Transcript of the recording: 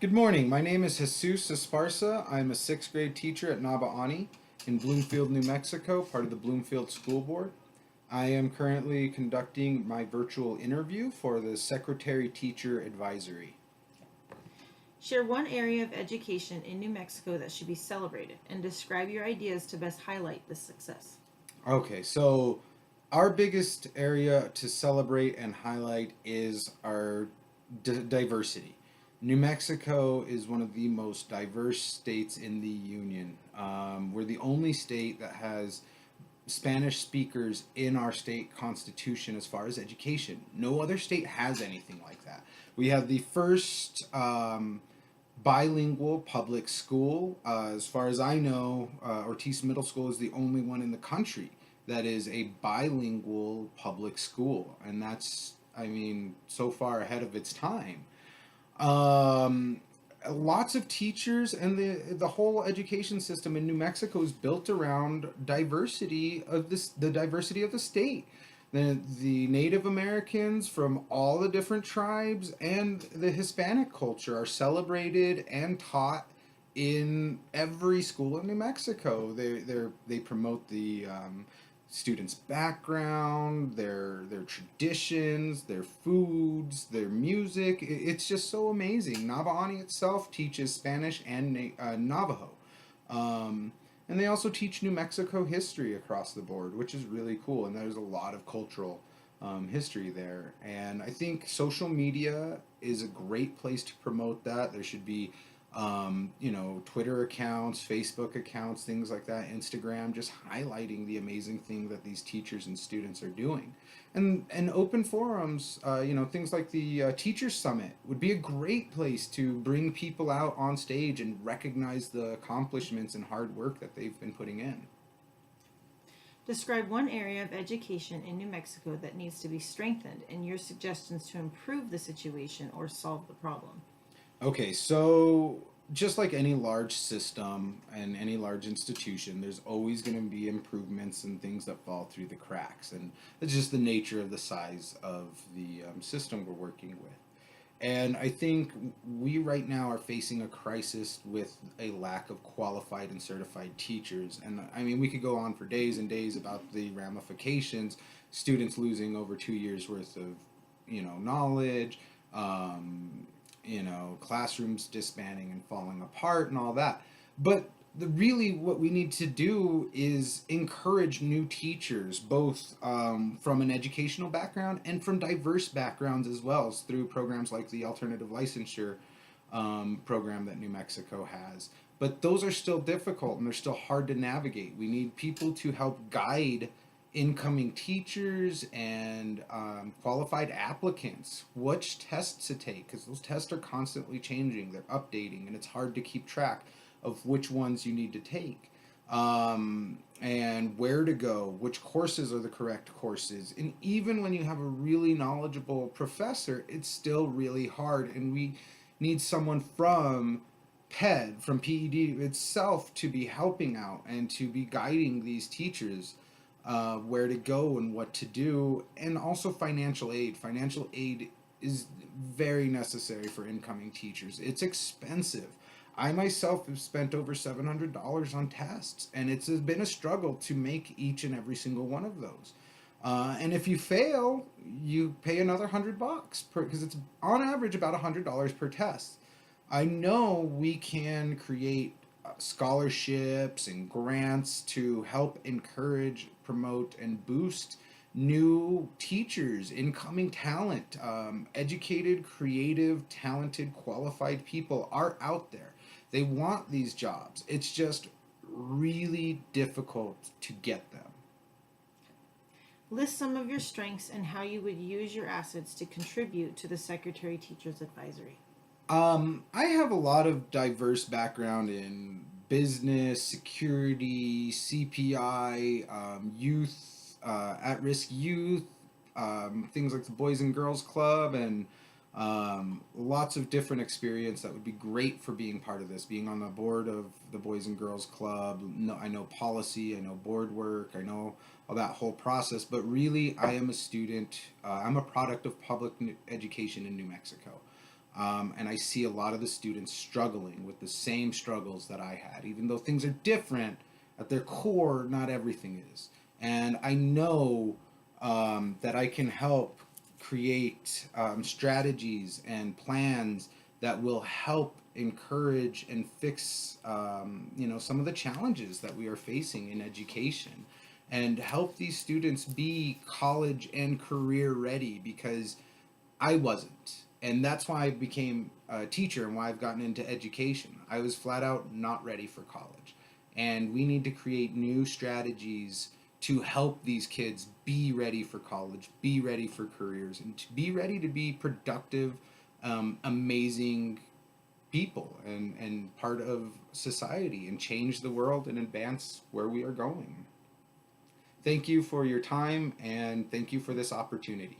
Good morning. My name is Jesus Esparza. I'm a sixth grade teacher at Nabba Ani in Bloomfield, New Mexico, part of the Bloomfield School Board. I am currently conducting my virtual interview for the Secretary Teacher Advisory. Share one area of education in New Mexico that should be celebrated and describe your ideas to best highlight this success. Okay, so our biggest area to celebrate and highlight is our diversity. New Mexico is one of the most diverse states in the Union. We're the only state that has Spanish speakers in our state constitution as far as education. No other state has anything like that. We have the first bilingual public school. As far as I know, Ortiz Middle School is the only one in the country that is a bilingual public school. And that's, I mean, so far ahead of its time. Um, Lots of teachers and the whole education system in New Mexico is built around the diversity of the state. The Native Americans from all the different tribes and the Hispanic culture are celebrated and taught in every school in New Mexico. They promote the students' background, their traditions, their foods, their music. It's just so amazing. Nabba Ani itself teaches Spanish and Navajo. And they also teach New Mexico history across the board, which is really cool. And there's a lot of cultural history there. And I think social media is a great place to promote that. There should be Twitter accounts, Facebook accounts, things like that, Instagram, just highlighting the amazing thing that these teachers and students are doing. And open forums, things like the Teachers Summit would be a great place to bring people out on stage and recognize the accomplishments and hard work that they've been putting in. Describe one area of education in New Mexico that needs to be strengthened and your suggestions to improve the situation or solve the problem. Okay, so just like any large system and any large institution, there's always going to be improvements and things that fall through the cracks. And it's just the nature of the size of the system we're working with. And I think we right now are facing a crisis with a lack of qualified and certified teachers. And I mean, we could go on for days and days about the ramifications, students losing over 2 years worth of, knowledge, classrooms disbanding and falling apart and all that. But really what we need to do is encourage new teachers, both from an educational background and from diverse backgrounds as well, as through programs like the alternative licensure program that New Mexico has. But those are still difficult and they're still hard to navigate. We need people to help guide incoming teachers and qualified applicants, which tests to take, because those tests are constantly changing, they're updating, and it's hard to keep track of which ones you need to take, and where to go, which courses are the correct courses. And even when you have a really knowledgeable professor, it's still really hard, and we need someone from from PED itself to be helping out and to be guiding these teachers where to go and what to do, and also financial aid. Financial aid is very necessary for incoming teachers. It's expensive. I myself have spent over $700 on tests, and it's been a struggle to make each and every single one of those. And if you fail, you pay another $100 because it's on average about $100 per test. I know we can create scholarships and grants to help encourage, promote, and boost new teachers, incoming talent. Educated, creative, talented, qualified people are out there. They want these jobs. It's just really difficult to get them. List some of your strengths and how you would use your assets to contribute to the Secretary Teachers Advisory. I have a lot of diverse background in business, security, CPI, youth, at-risk youth, things like the Boys and Girls Club, and lots of different experience that would be great for being part of this. Being on the board of the Boys and Girls Club, I know policy, I know board work, I know all that whole process. But really, I am a student. I'm a product of public education in New Mexico. And I see a lot of the students struggling with the same struggles that I had. Even though things are different, at their core, not everything is. And I know that I can help create strategies and plans that will help encourage and fix, some of the challenges that we are facing in education, and help these students be college and career ready, because I wasn't. And that's why I became a teacher and why I've gotten into education. I was flat out not ready for college. And we need to create new strategies to help these kids be ready for college, be ready for careers, and to be ready to be productive, amazing people, and part of society, and change the world and advance where we are going. Thank you for your time, and thank you for this opportunity.